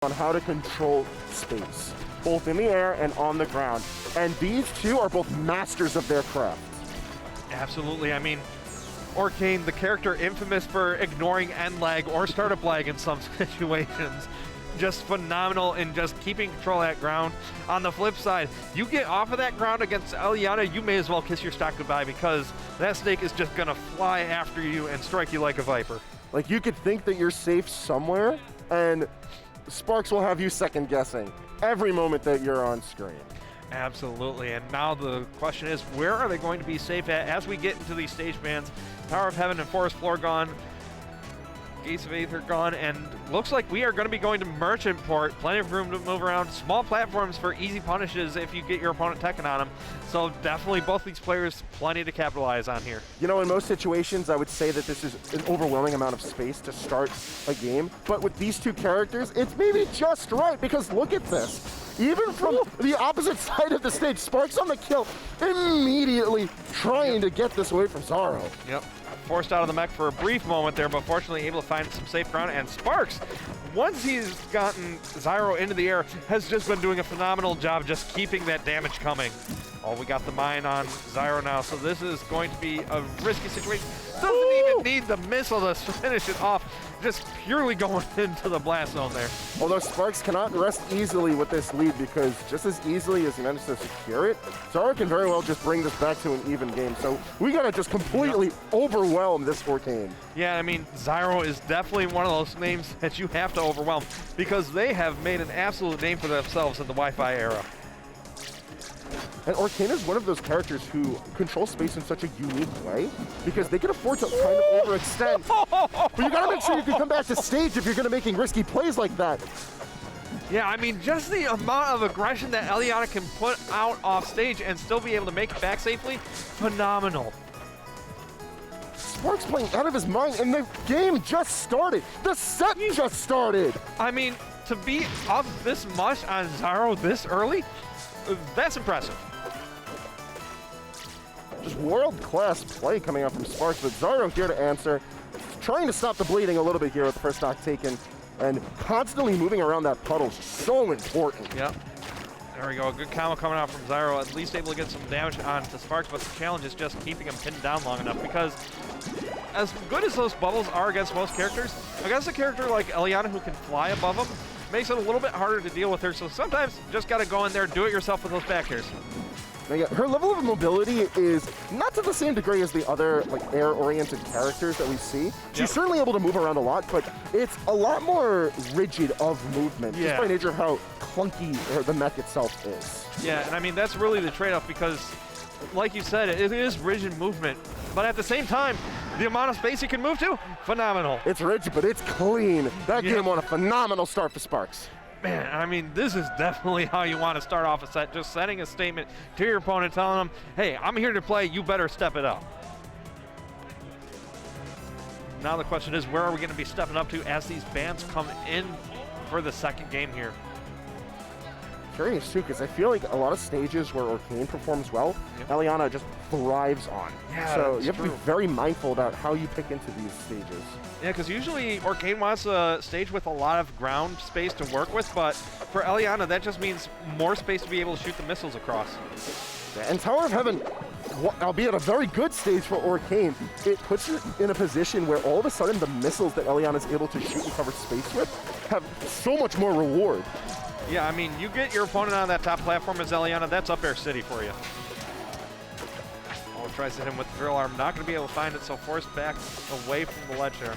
on how to control space, both in the air and on the ground. And these two are both masters of their craft. Absolutely. I mean, Orcane, the character infamous for ignoring end lag or startup lag in some situations, just phenomenal in just keeping control of that ground. On the flip side, you get off of that ground against Elliana, you may as well kiss your stock goodbye, because that snake is just gonna fly after you and strike you like a viper. Like, you could think that you're safe somewhere, and Sparx will have you second guessing every moment that you're on screen. Absolutely, and now the question is, where are they going to be safe at as we get into these stage bans? Tower of Heaven and Forest Floor gone, Gates of Aether gone, and looks like we are going to be going to Merchant Port. Plenty of room to move around. Small platforms for easy punishes if you get your opponent teching on them. So definitely both these players, plenty to capitalize on here. You know, in most situations, I would say that this is an overwhelming amount of space to start a game. But with these two characters, it's maybe just right, because look at this. Even from the opposite side of the stage, Sparx on the kill, immediately trying to get this away from Xaro. Yep. Forced out of the mech for a brief moment there, but fortunately able to find some safe ground. And Sparx, once he's gotten Xaro into the air, has just been doing a phenomenal job just keeping that damage coming. Oh, we got the mine on Xaro now, so this is going to be a risky situation. Doesn't even need the missile to finish it off, just purely going into the blast zone there. Although Sparx cannot rest easily with this lead, because just as easily as he managed to secure it, Xaro can very well just bring this back to an even game. So we gotta just completely overwhelm this Orcane. Yeah, I mean, Xaro is definitely one of those names that you have to overwhelm, because they have made an absolute name for themselves in the Wi-Fi era. And Orcane is one of those characters who control space in such a unique way, because they can afford to kind of overextend. But you gotta make sure you can come back to stage if you're gonna making risky plays like that. Yeah, I mean, just the amount of aggression that Elliana can put out off stage and still be able to make it back safely, phenomenal. Sparx playing out of his mind, and the game just started. The set just started. I mean, to be up this much on Xaro this early, that's impressive. Just world-class play coming out from Sparx, but Xaro here to answer. Trying to stop the bleeding a little bit here with the first stock taken, and constantly moving around that puddle is so important. Yep. There we go, a good combo coming out from Xaro, at least able to get some damage onto Sparx, but the challenge is just keeping him pinned down long enough, because as good as those bubbles are against most characters, against a character like Elliana who can fly above them, makes it a little bit harder to deal with her, so sometimes you just gotta go in there, do it yourself with those back airs. Now, yeah, her level of mobility is not to the same degree as the other like air-oriented characters that we see. She's certainly able to move around a lot, but it's a lot more rigid of movement, just by nature of how clunky the mech itself is. Yeah, and I mean, that's really the trade-off, because like you said, it is rigid movement, but at the same time, the amount of space you can move to, phenomenal. It's rigid, but it's clean. That game on a phenomenal start for Sparx. Man, I mean, this is definitely how you want to start off a set, just setting a statement to your opponent, telling them, hey, I'm here to play, you better step it up. Now the question is, where are we going to be stepping up to as these bans come in for the second game here? Curious too, because I feel like a lot of stages where Orcane performs well, Elliana just thrives on. Yeah, so you have to be very mindful about how you pick into these stages. Yeah, because usually Orcane wants a stage with a lot of ground space to work with, but for Elliana, that just means more space to be able to shoot the missiles across. And Tower of Heaven, albeit a very good stage for Orcane, it puts you in a position where all of a sudden the missiles that Elliana is able to shoot and cover space with have so much more reward. Yeah, I mean, you get your opponent on that top platform as Elliana, that's up air city for you. Oh, tries to hit him with the drill arm. Not going to be able to find it, so forced back away from the ledge there.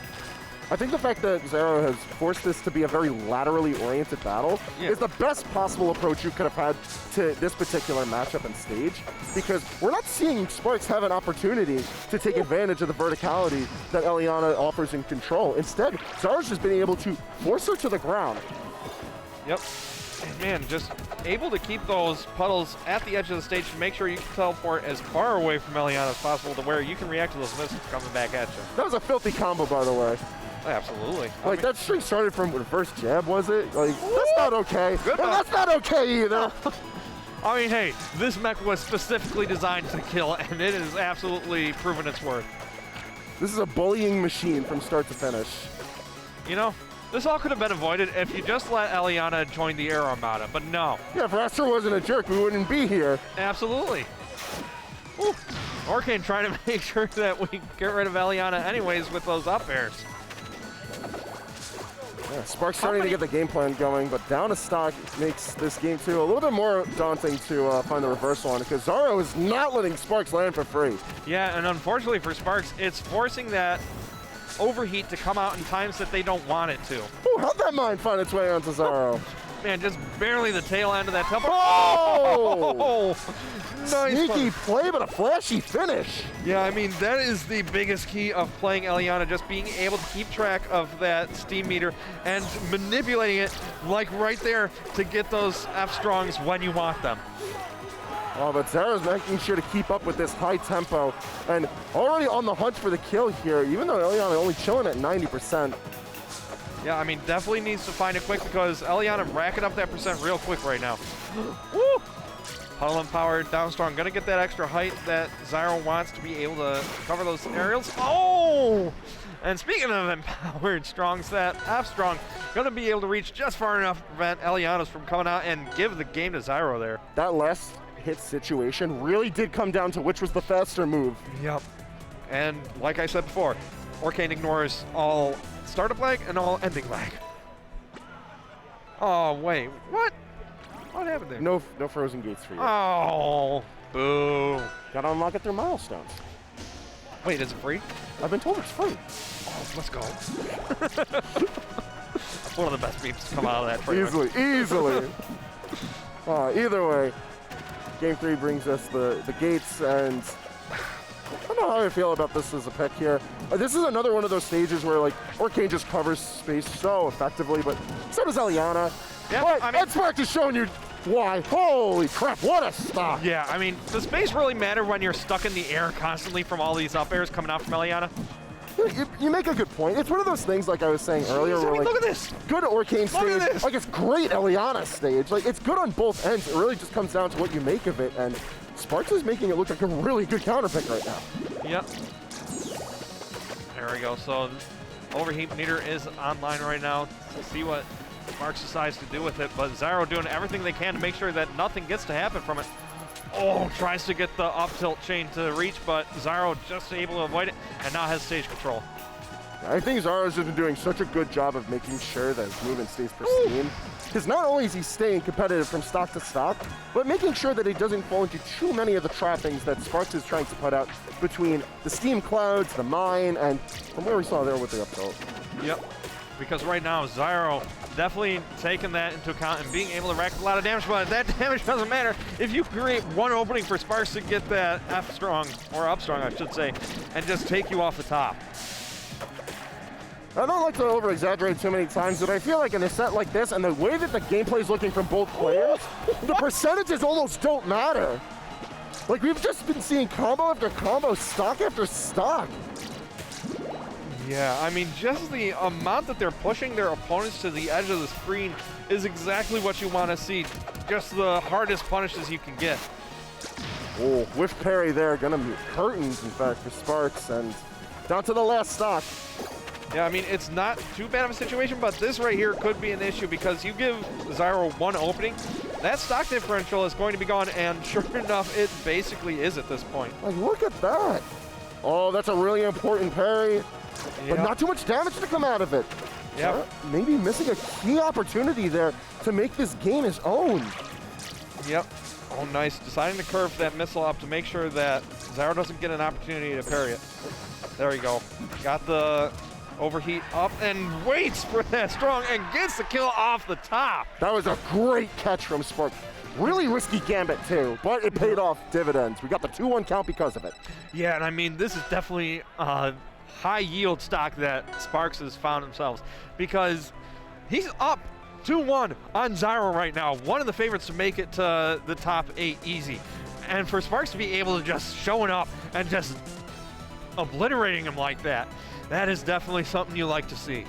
I think the fact that Xaro has forced this to be a very laterally oriented battle is the best possible approach you could have had to this particular matchup and stage, because we're not seeing Sparx have an opportunity to take advantage of the verticality that Elliana offers in control. Instead, Xaro's just been able to force her to the ground. Yep. And man, just able to keep those puddles at the edge of the stage to make sure you can teleport as far away from Elliana as possible to where you can react to those missiles coming back at you. That was a filthy combo, by the way. Absolutely. Like, that string started from reverse jab, was it? Like, that's not okay. That's not okay either. I mean, hey, this mech was specifically designed to kill, and it has absolutely proven its worth. This is a bullying machine from start to finish. You know, This all could have been avoided if you just let Elliana join the Air Armada, but no. Yeah, if Rastro wasn't a jerk, we wouldn't be here. Absolutely. Ooh. Orcane trying to make sure that we get rid of Elliana anyways with those up airs. Yeah, Sparx starting to get the game plan going, but down a stock makes this game too a little bit more daunting to find the reversal on it, because Xaro is not letting Sparx land for free. Yeah, and unfortunately for Sparx, it's forcing that overheat to come out in times that they don't want it to. Ooh, how'd that mine find its way onto Xaro? Man, just barely the tail end of that tempo. Oh! Nice Sneaky fun. play, but a flashy finish. Yeah, I mean, that is the biggest key of playing Elliana, just being able to keep track of that steam meter and manipulating it, like right there, to get those F-strongs when you want them. Oh, but Xaro's making sure to keep up with this high tempo and already on the hunt for the kill here, even though Elliana only chilling at 90%. Yeah, I mean, definitely needs to find it quick because Elliana racking up that percent real quick right now. Woo! Huddle empowered, down strong, gonna get that extra height that Xaro wants to be able to cover those aerials. Oh! And speaking of empowered strongs, that F-strong gonna be able to reach just far enough to prevent Elliana's from coming out and give the game to Xaro there. That last hit situation really did come down to which was the faster move. Yep. And like I said before, Orcane ignores all startup lag and all ending lag. Oh, wait, what? What happened there? No frozen gates for you. Oh, boo. Gotta unlock it through milestones. Wait, is it free? I've been told it's free. Oh, let's go. That's one of the best memes to come out of that trailer. Easily. Either way, Game 3 brings us the gates, and I don't know how I feel about this as a pick here. This is another one of those stages where like Orcane just covers space so effectively, but so does Elliana. Yeah, but I mean, Sparx is showing you why. Holy crap, what a stock. Yeah, I mean, does space really matter when you're stuck in the air constantly from all these up airs coming out from Elliana? You make a good point. It's one of those things, like I was saying earlier, where like, look at this. Good Orcane Look at stage, this. like it's great Elliana stage. Like it's good on both ends. It really just comes down to what you make of it, and Sparx is making it look like a really good counter pick right now. Yep. There we go. So overheat meter is online right now. Let's see what Sparx decides to do with it, but Xaro doing everything they can to make sure that nothing gets to happen from it. Oh, tries to get the up tilt chain to reach, but Xaro just able to avoid it and now has stage control. I think Xaro's just been doing such a good job of making sure that his movement stays pristine. Because not only is he staying competitive from stock to stock, but making sure that he doesn't fall into too many of the trappings that Sparx is trying to put out between the steam clouds, the mine, and from where we saw there with the up tilt. Yep, because right now Xaro definitely taking that into account and being able to rack a lot of damage, but that damage doesn't matter if you create one opening for Sparx to get that F strong, or up strong I should say, and just take you off the top. I don't like to over-exaggerate too many times, but I feel like in a set like this, and the way that the gameplay is looking from both players, the percentages almost don't matter. Like, we've just been seeing combo after combo, stock after stock. Yeah, I mean, just the amount that they're pushing their opponents to the edge of the screen is exactly what you want to see. Just the hardest punishes you can get. Oh, whiff parry there, gonna be curtains, in fact, for Sparx, and down to the last stock. Yeah, I mean, it's not too bad of a situation, but this right here could be an issue because you give Xaro one opening, that stock differential is going to be gone, and sure enough, it basically is at this point. Like, look at that. Oh, that's a really important parry, but not too much damage to come out of it. Yeah. Maybe missing a key opportunity there to make this game his own. Yep. Oh, nice. Deciding to curve that missile up to make sure that Xaro doesn't get an opportunity to parry it. There we go. Got the overheat up and waits for that strong and gets the kill off the top. That was a great catch from Sparx. Really risky gambit too, but it paid off dividends. We got the 2-1 count because of it. Yeah, and I mean, this is definitely a high yield stock that Sparx has found themselves because he's up 2-1 on Xaro right now. One of the favorites to make it to the top 8 easy. And for Sparx to be able to just showing up and just obliterating him like that, that is definitely something you like to see.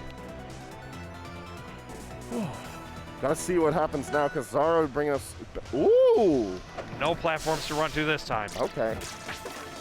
Gotta see what happens now, because Xaro bringing us... Ooh! No platforms to run to this time. Okay.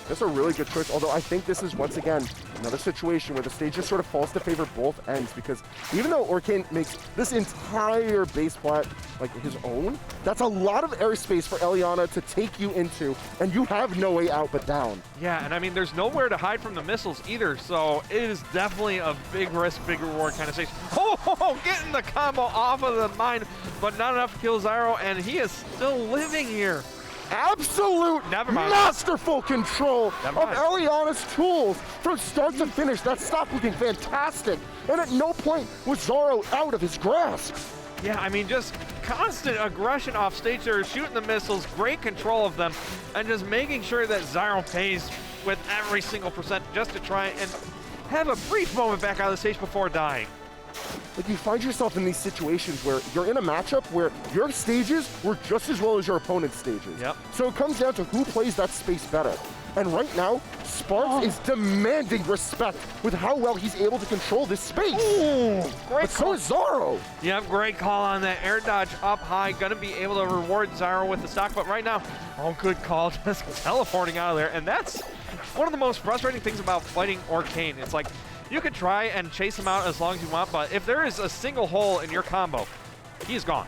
That's a really good choice, although I think this is, once again, another situation where the stage just sort of falls to favor both ends, because even though Orcane makes this entire base plat like his own, that's a lot of airspace for Elliana to take you into, and you have no way out but down. Yeah, and I mean, there's nowhere to hide from the missiles either, so it is definitely a big risk, big reward kind of stage. Oh, getting the combo off of the mine, but not enough to kill Xaro, and he is still living here. Absolute masterful control of Elliana's tools from start to finish. That stock looking fantastic, and at no point was Xaro out of his grasp. Yeah, I mean, just constant aggression off stage there, shooting the missiles, great control of them, and just making sure that Xaro pays with every single percent just to try and have a brief moment back out of the stage before dying. Like, you find yourself in these situations where you're in a matchup where your stages work just as well as your opponent's stages. Yep. So it comes down to who plays that space better. And right now, Sparx is demanding respect with how well he's able to control this space. Ooh, great call. So is Xaro. Yep, great call on that air dodge up high. Gonna be able to reward Xaro with the stock, but right now, good call, just teleporting out of there. And that's one of the most frustrating things about fighting Orcane. It's like, you could try and chase him out as long as you want, but if there is a single hole in your combo, he's gone.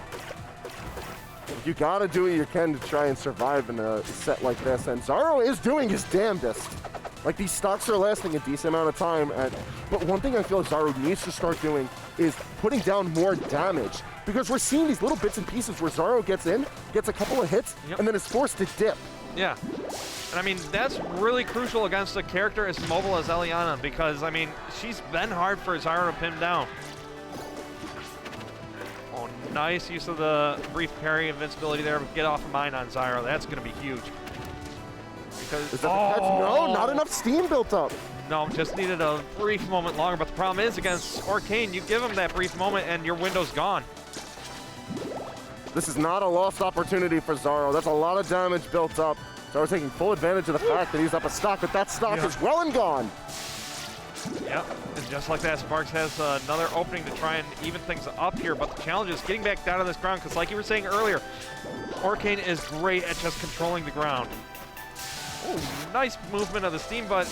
You gotta do what you can to try and survive in a set like this, and Xaro is doing his damnedest. Like, these stocks are lasting a decent amount of time, but one thing I feel like Xaro needs to start doing is putting down more damage, because we're seeing these little bits and pieces where Xaro gets in, gets a couple of hits, and then is forced to dip. Yeah. And I mean, that's really crucial against a character as mobile as Elliana, because, I mean, she's been hard for Xaro to pin down. Oh, nice use of the brief parry invincibility there. Get off of mine on Xaro. That's going to be huge. Because, is that the catch? No, not enough steam built up. No, just needed a brief moment longer. But the problem is, against Orcane, you give him that brief moment and your window's gone. This is not a lost opportunity for Xaro. That's a lot of damage built up. Xaro taking full advantage of the fact that he's up a stock, but that stock is well and gone. Yep, and just like that, Sparx has another opening to try and even things up here, but the challenge is getting back down to this ground, because like you were saying earlier, Orcane is great at just controlling the ground. Oh, nice movement of the steam, but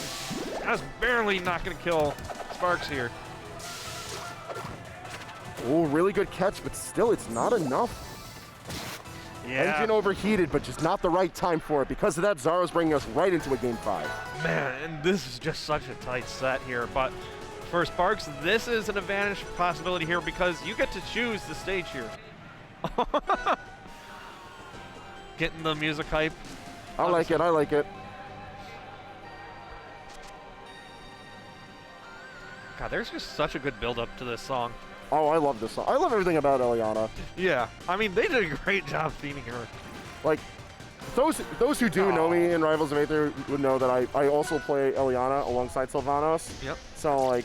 that's barely not going to kill Sparx here. Oh, really good catch, but still, it's not enough. Yeah. Engine overheated, but just not the right time for it. Because of that, Xaro's bringing us right into a game 5. Man, and this is just such a tight set here. But for Sparx, this is an advantage possibility here because you get to choose the stage here. Getting the music hype. I like it, I like it. God, there's just such a good build-up to this song. Oh, I love this song. I love everything about Elliana. Yeah, I mean, they did a great job theming her. Like, those who do know me in Rivals of Aether would know that I also play Elliana alongside Sylvanos. Yep. So, like,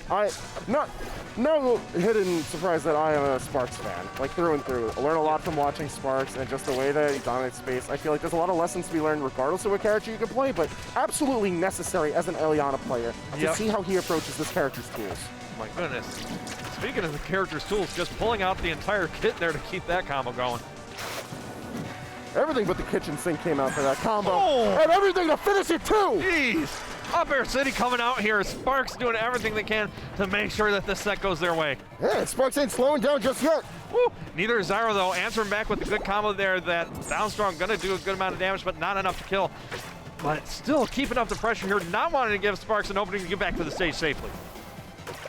no hidden surprise that I am a Sparx fan, like, through and through. I learn a lot from watching Sparx and just the way that he dominates space. I feel like there's a lot of lessons to be learned regardless of what character you can play, but absolutely necessary as an Elliana player to see how he approaches this character's tools. My goodness. Speaking of the character's tools, just pulling out the entire kit there to keep that combo going. Everything but the kitchen sink came out for that combo. Oh. And everything to finish it too! Jeez! Up Air City coming out here. Sparx doing everything they can to make sure that this set goes their way. Yeah, Sparx ain't slowing down just yet. Woo. Neither is Xaro, though, answering back with a good combo there. That down strong gonna do a good amount of damage, but not enough to kill. But still keeping up the pressure here, not wanting to give Sparx an opening to get back to the stage safely.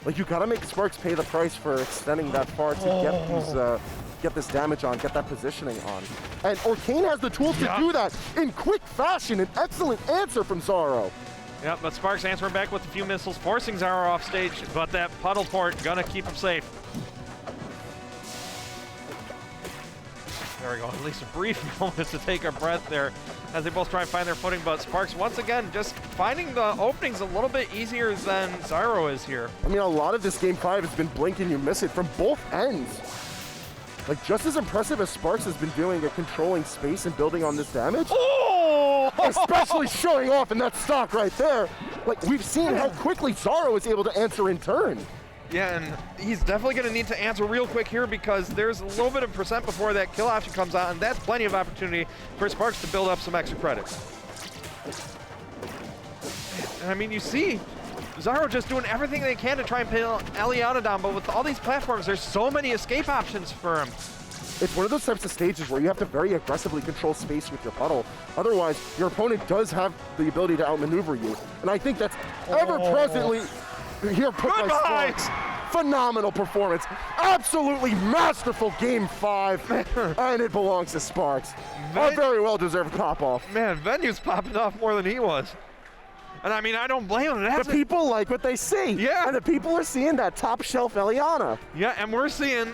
Like, you gotta make Sparx pay the price for extending that far to get this damage on, get that positioning on. And Orcane has the tools to do that in quick fashion. An excellent answer from Xaro. Yep, but Sparx answering back with a few missiles, forcing Xaro off stage, but that puddle port gonna keep him safe. There we go, at least a brief moment to take a breath there as they both try and find their footing, but Sparx once again just finding the openings a little bit easier than Xaro is here. I mean, a lot of this game 5 has been blink and you miss it from both ends. Like, just as impressive as Sparx has been doing at controlling space and building on this damage, especially showing off in that stock right there, like, we've seen how quickly Xaro is able to answer in turn. Yeah, and he's definitely going to need to answer real quick here because there's a little bit of percent before that kill option comes out, and that's plenty of opportunity for Sparx to build up some extra credits. And I mean, you see Xaro just doing everything they can to try and pin Elliana down, but with all these platforms, there's so many escape options for him. It's one of those types of stages where you have to very aggressively control space with your puddle. Otherwise, your opponent does have the ability to outmaneuver you. And I think that's ever-presently here put by Sparx. Phenomenal performance. Absolutely masterful Game 5. And it belongs to Sparx. A very well-deserved pop-off. Man, Venue's popping off more than he was. And I mean, I don't blame him. The people like what they see. Yeah. And the people are seeing that top-shelf Elliana. Yeah, and we're seeing